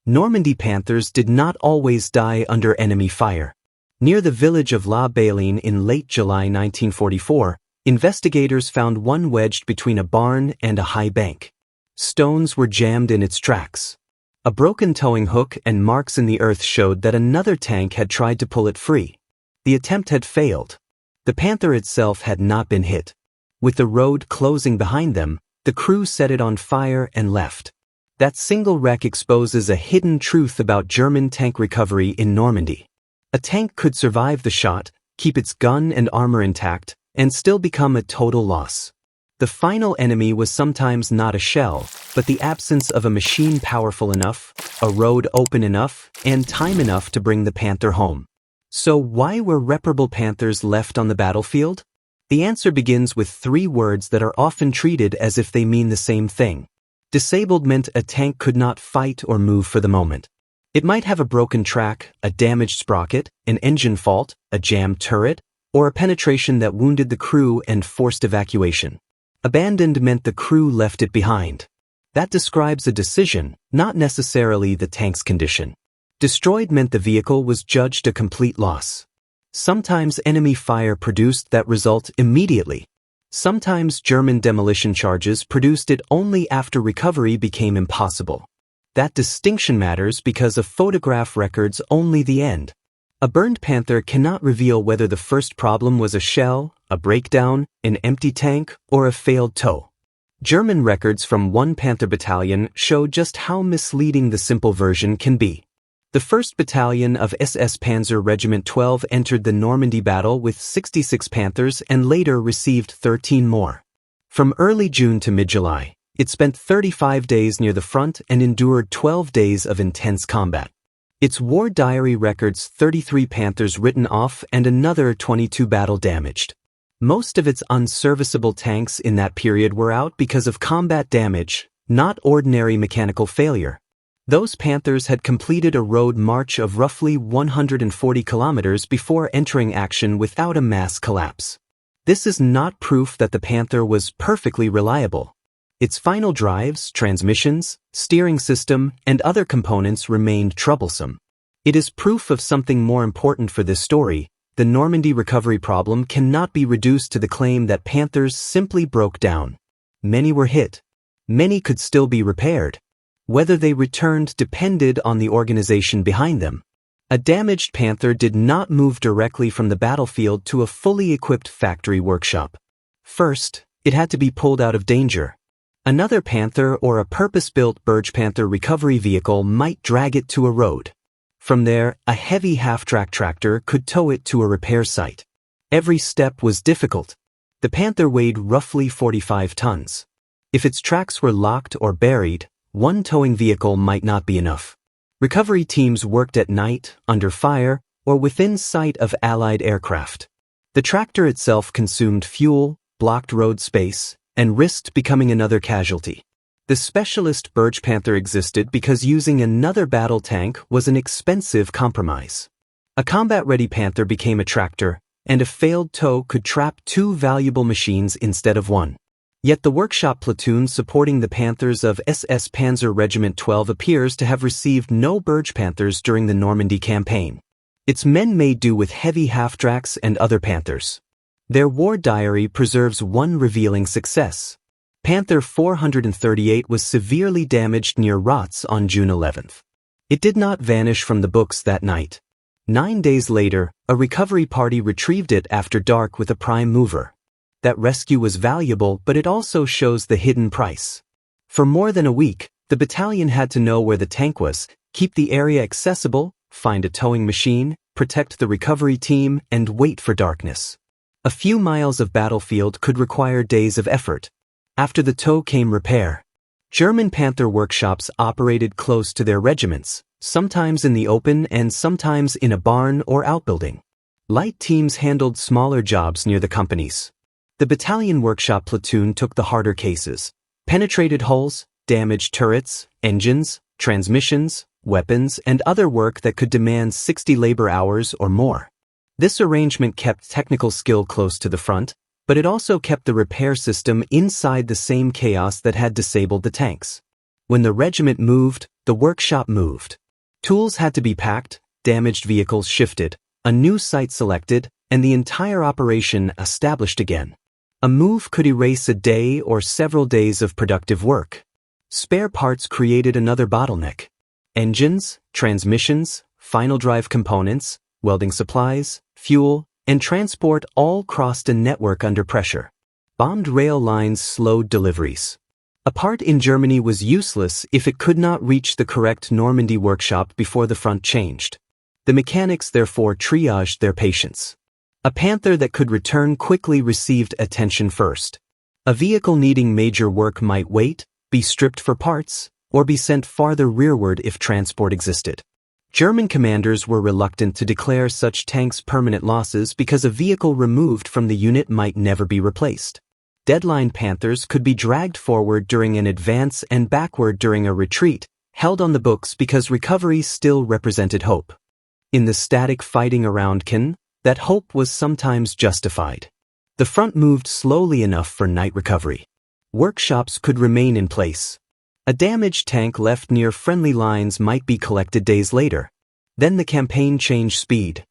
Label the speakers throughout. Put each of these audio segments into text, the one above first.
Speaker 1: Normandy Panthers did not always die under enemy fire. Near the village of La Baline in late July 1944, investigators found one wedged between a barn and a high bank. Stones were jammed in its tracks. A broken towing hook and marks in the earth showed that another tank had tried to pull it free. The attempt had failed. The Panther itself had not been hit. With the road closing behind them, the crew set it on fire and left. That single wreck exposes a hidden truth about German tank recovery in Normandy. A tank could survive the shot, keep its gun and armor intact, and still become a total loss. The final enemy was sometimes not a shell, but the absence of a machine powerful enough, a road open enough, and time enough to bring the Panther home. So why were reparable Panthers left on the battlefield? The answer begins with three words that are often treated as if they mean the same thing. Disabled meant a tank could not fight or move for the moment. It might have a broken track, a damaged sprocket, an engine fault, a jammed turret, or a penetration that wounded the crew and forced evacuation. Abandoned meant the crew left it behind. That describes a decision, not necessarily the tank's condition. Destroyed meant the vehicle was judged a complete loss. Sometimes enemy fire produced that result immediately. Sometimes German demolition charges produced it only after recovery became impossible. That distinction matters because a photograph records only the end. A burned Panther cannot reveal whether the first problem was a shell, a breakdown, an empty tank, or a failed tow. German records from one Panther battalion show just how misleading the simple version can be. The 1st Battalion of SS Panzer Regiment 12 entered the Normandy battle with 66 Panthers and later received 13 more. From early June to mid-July, it spent 35 days near the front and endured 12 days of intense combat. Its war diary records 33 Panthers written off and another 22 battle damaged. Most of its unserviceable tanks in that period were out because of combat damage, not ordinary mechanical failure. Those Panthers had completed a road march of roughly 140 kilometers before entering action without a mass collapse. This is not proof that the Panther was perfectly reliable. Its final drives, transmissions, steering system, and other components remained troublesome. It is proof of something more important for this story. The Normandy recovery problem cannot be reduced to the claim that Panthers simply broke down. Many were hit. Many could still be repaired. Whether they returned depended on the organization behind them. A damaged Panther did not move directly from the battlefield to a fully equipped factory workshop. First, it had to be pulled out of danger. Another Panther or a purpose-built Birch Panther recovery vehicle might drag it to a road. From there, a heavy half-track tractor could tow it to a repair site. Every step was difficult. The Panther weighed roughly 45 tons. If its tracks were locked or buried, one towing vehicle might not be enough. Recovery teams worked at night, under fire, or within sight of Allied aircraft. The tractor itself consumed fuel, blocked road space, and risked becoming another casualty. The specialist Birch Panther existed because using another battle tank was an expensive compromise. A combat-ready Panther became a tractor, and a failed tow could trap two valuable machines instead of one. Yet the workshop platoon supporting the Panthers of SS Panzer Regiment 12 appears to have received no Birch Panthers during the Normandy campaign. Its men made do with heavy half-tracks and other Panthers. Their war diary preserves one revealing success. Panther 438 was severely damaged near Rotz on June 11th. It did not vanish from the books that night. 9 days later, a recovery party retrieved it after dark with a prime mover. That rescue was valuable, but it also shows the hidden price. For more than a week, the battalion had to know where the tank was, keep the area accessible, find a towing machine, protect the recovery team, and wait for darkness. A few miles of battlefield could require days of effort. After the tow came repair. German Panther workshops operated close to their regiments, sometimes in the open and sometimes in a barn or outbuilding. Light teams handled smaller jobs near the companies. The battalion workshop platoon took the harder cases: penetrated hulls, damaged turrets, engines, transmissions, weapons, and other work that could demand 60 labor hours or more. This arrangement kept technical skill close to the front, but it also kept the repair system inside the same chaos that had disabled the tanks. When the regiment moved, the workshop moved. Tools had to be packed, damaged vehicles shifted, a new site selected, and the entire operation established again. A move could erase a day or several days of productive work. Spare parts created another bottleneck. Engines, transmissions, final drive components, welding supplies, fuel, and transport all crossed a network under pressure. Bombed rail lines slowed deliveries. A part in Germany was useless if it could not reach the correct Normandy workshop before the front changed. The mechanics therefore triaged their patients. A Panther that could return quickly received attention first. A vehicle needing major work might wait, be stripped for parts, or be sent farther rearward if transport existed. German commanders were reluctant to declare such tanks permanent losses because a vehicle removed from the unit might never be replaced. Deadline Panthers could be dragged forward during an advance and backward during a retreat, held on the books because recovery still represented hope. In the static fighting around Cannes, that hope was sometimes justified. The front moved slowly enough for night recovery. Workshops could remain in place. A damaged tank left near friendly lines might be collected days later. Then the campaign changed speed.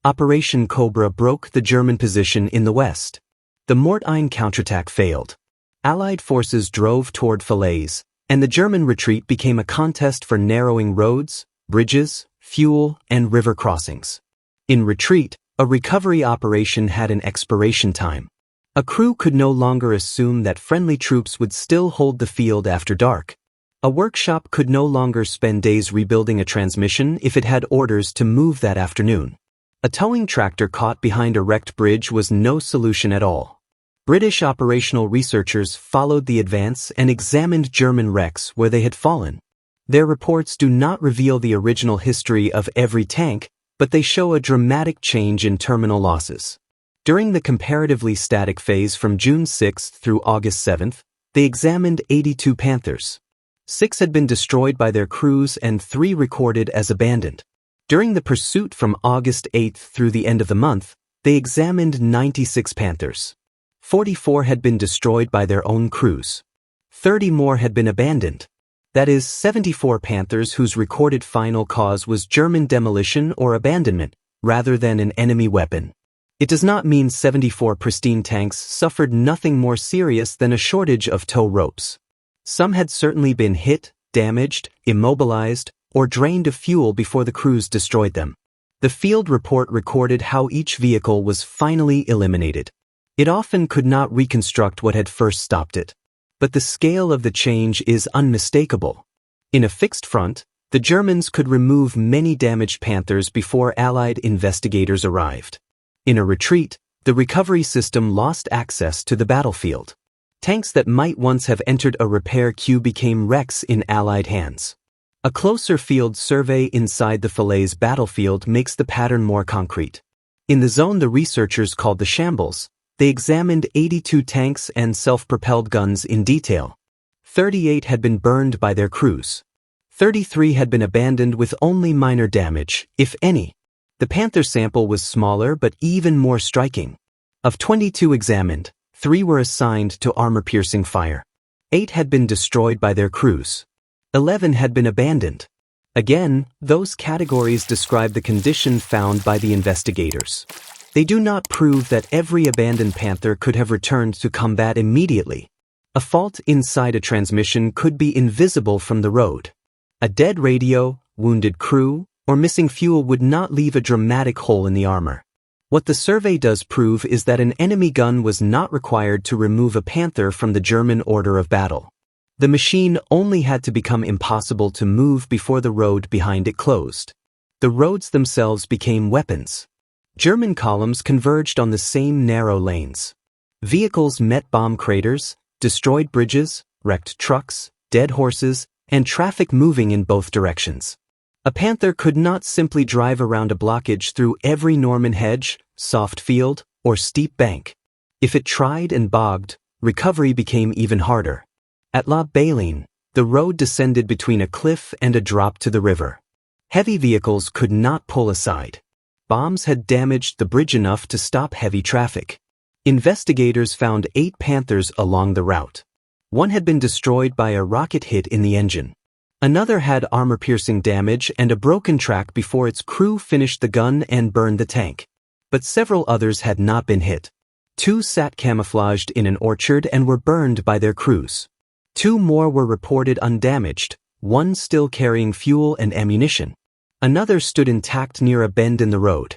Speaker 1: Operation Cobra broke the German position in the west. The Mortein counterattack failed. Allied forces drove toward Falaise, and the German retreat became a contest for narrowing roads, bridges, fuel, and river crossings. In retreat, a recovery operation had an expiration time. A crew could no longer assume that friendly troops would still hold the field after dark. A workshop could no longer spend days rebuilding a transmission if it had orders to move that afternoon. A towing tractor caught behind a wrecked bridge was no solution at all. British operational researchers followed the advance and examined German wrecks where they had fallen. Their reports do not reveal the original history of every tank, but they show a dramatic change in terminal losses. During the comparatively static phase from June 6 through August 7, they examined 82 Panthers. 6 had been destroyed by their crews and 3 recorded as abandoned. During the pursuit from August 8 through the end of the month, they examined 96 Panthers. 44 had been destroyed by their own crews. 30 more had been abandoned. That is, 74 Panthers whose recorded final cause was German demolition or abandonment, rather than an enemy weapon. It does not mean 74 pristine tanks suffered nothing more serious than a shortage of tow ropes. Some had certainly been hit, damaged, immobilized, or drained of fuel before the crews destroyed them. The field report recorded how each vehicle was finally eliminated. It often could not reconstruct what had first stopped it. But the scale of the change is unmistakable. In a fixed front, the Germans could remove many damaged Panthers before Allied investigators arrived. In a retreat, the recovery system lost access to the battlefield. Tanks that might once have entered a repair queue became wrecks in Allied hands. A closer field survey inside the Falaise battlefield makes the pattern more concrete. In the zone the researchers called the shambles, they examined 82 tanks and self-propelled guns in detail. 38 had been burned by their crews. 33 had been abandoned with only minor damage, if any. The Panther sample was smaller but even more striking. Of 22 examined, 3 were assigned to armor-piercing fire. 8 had been destroyed by their crews. 11 had been abandoned. Again, those categories describe the condition found by the investigators. They do not prove that every abandoned Panther could have returned to combat immediately. A fault inside a transmission could be invisible from the road. A dead radio, wounded crew, or missing fuel would not leave a dramatic hole in the armor. What the survey does prove is that an enemy gun was not required to remove a Panther from the German order of battle. The machine only had to become impossible to move before the road behind it closed. The roads themselves became weapons. German columns converged on the same narrow lanes. Vehicles met bomb craters, destroyed bridges, wrecked trucks, dead horses, and traffic moving in both directions. A Panther could not simply drive around a blockage through every Norman hedge, soft field, or steep bank. If it tried and bogged, recovery became even harder. At La Baline, the road descended between a cliff and a drop to the river. Heavy vehicles could not pull aside. Bombs had damaged the bridge enough to stop heavy traffic. Investigators found 8 Panthers along the route. 1 had been destroyed by a rocket hit in the engine. Another had armor-piercing damage and a broken track before its crew finished the gun and burned the tank. But several others had not been hit. 2 sat camouflaged in an orchard and were burned by their crews. 2 more were reported undamaged, 1 still carrying fuel and ammunition. Another stood intact near a bend in the road.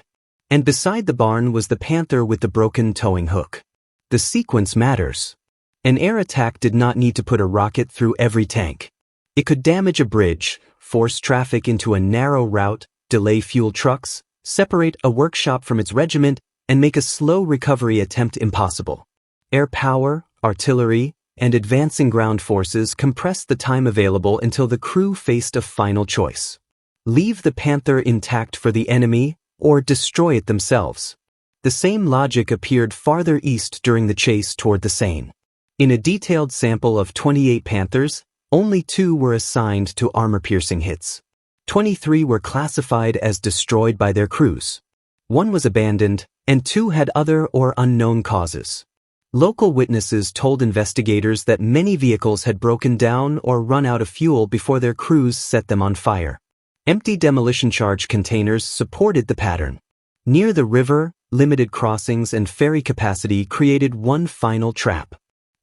Speaker 1: And beside the barn was the Panther with the broken towing hook. The sequence matters. An air attack did not need to put a rocket through every tank. It could damage a bridge, force traffic into a narrow route, delay fuel trucks, separate a workshop from its regiment, and make a slow recovery attempt impossible. Air power, artillery, and advancing ground forces compressed the time available until the crew faced a final choice. Leave the Panther intact for the enemy, or destroy it themselves. The same logic appeared farther east during the chase toward the Seine. In a detailed sample of 28 Panthers, only 2 were assigned to armor-piercing hits. 23 were classified as destroyed by their crews. 1 was abandoned, and 2 had other or unknown causes. Local witnesses told investigators that many vehicles had broken down or run out of fuel before their crews set them on fire. Empty demolition charge containers supported the pattern. Near the river, limited crossings and ferry capacity created one final trap.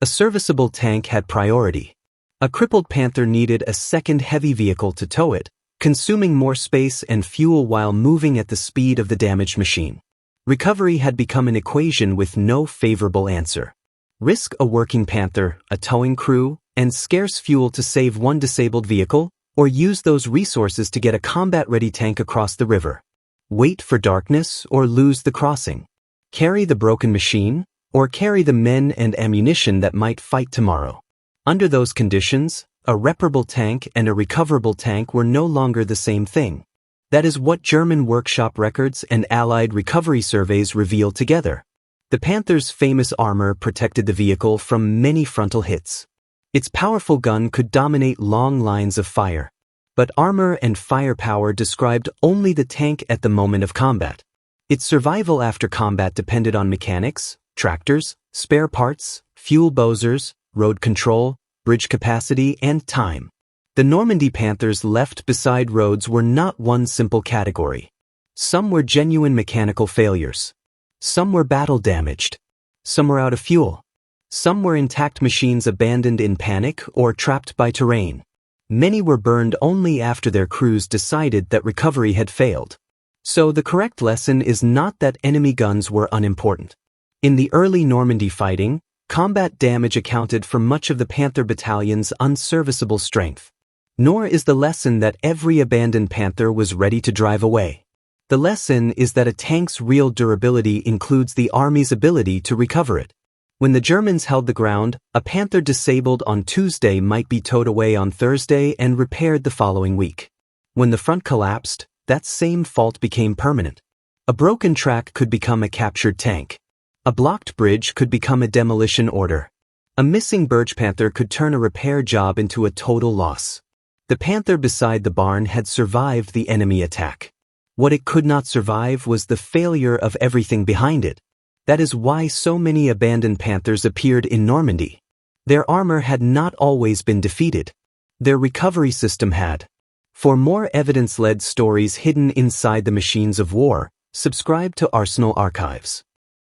Speaker 1: A serviceable tank had priority. A crippled Panther needed a second heavy vehicle to tow it, consuming more space and fuel while moving at the speed of the damaged machine. Recovery had become an equation with no favorable answer. Risk a working Panther, a towing crew, and scarce fuel to save one disabled vehicle, or use those resources to get a combat-ready tank across the river. Wait for darkness or lose the crossing. Carry the broken machine, or carry the men and ammunition that might fight tomorrow. Under those conditions, a reparable tank and a recoverable tank were no longer the same thing. That is what German workshop records and Allied recovery surveys reveal together. The Panther's famous armor protected the vehicle from many frontal hits. Its powerful gun could dominate long lines of fire. But armor and firepower described only the tank at the moment of combat. Its survival after combat depended on mechanics, tractors, spare parts, fuel bozers, road control, bridge capacity, and time. The Normandy Panthers left beside roads were not one simple category. Some were genuine mechanical failures. Some were battle damaged. Some were out of fuel. Some were intact machines abandoned in panic or trapped by terrain. Many were burned only after their crews decided that recovery had failed. So the correct lesson is not that enemy guns were unimportant. In the early Normandy fighting, combat damage accounted for much of the Panther battalion's unserviceable strength. Nor is the lesson that every abandoned Panther was ready to drive away. The lesson is that a tank's real durability includes the army's ability to recover it. When the Germans held the ground, a Panther disabled on Tuesday might be towed away on Thursday and repaired the following week. When the front collapsed, that same fault became permanent. A broken track could become a captured tank. A blocked bridge could become a demolition order. A missing Birch Panther could turn a repair job into a total loss. The Panther beside the barn had survived the enemy attack. What it could not survive was the failure of everything behind it. That is why so many abandoned Panthers appeared in Normandy. Their armor had not always been defeated. Their recovery system had. For more evidence-led stories hidden inside the machines of war, subscribe to Arsenal Archives.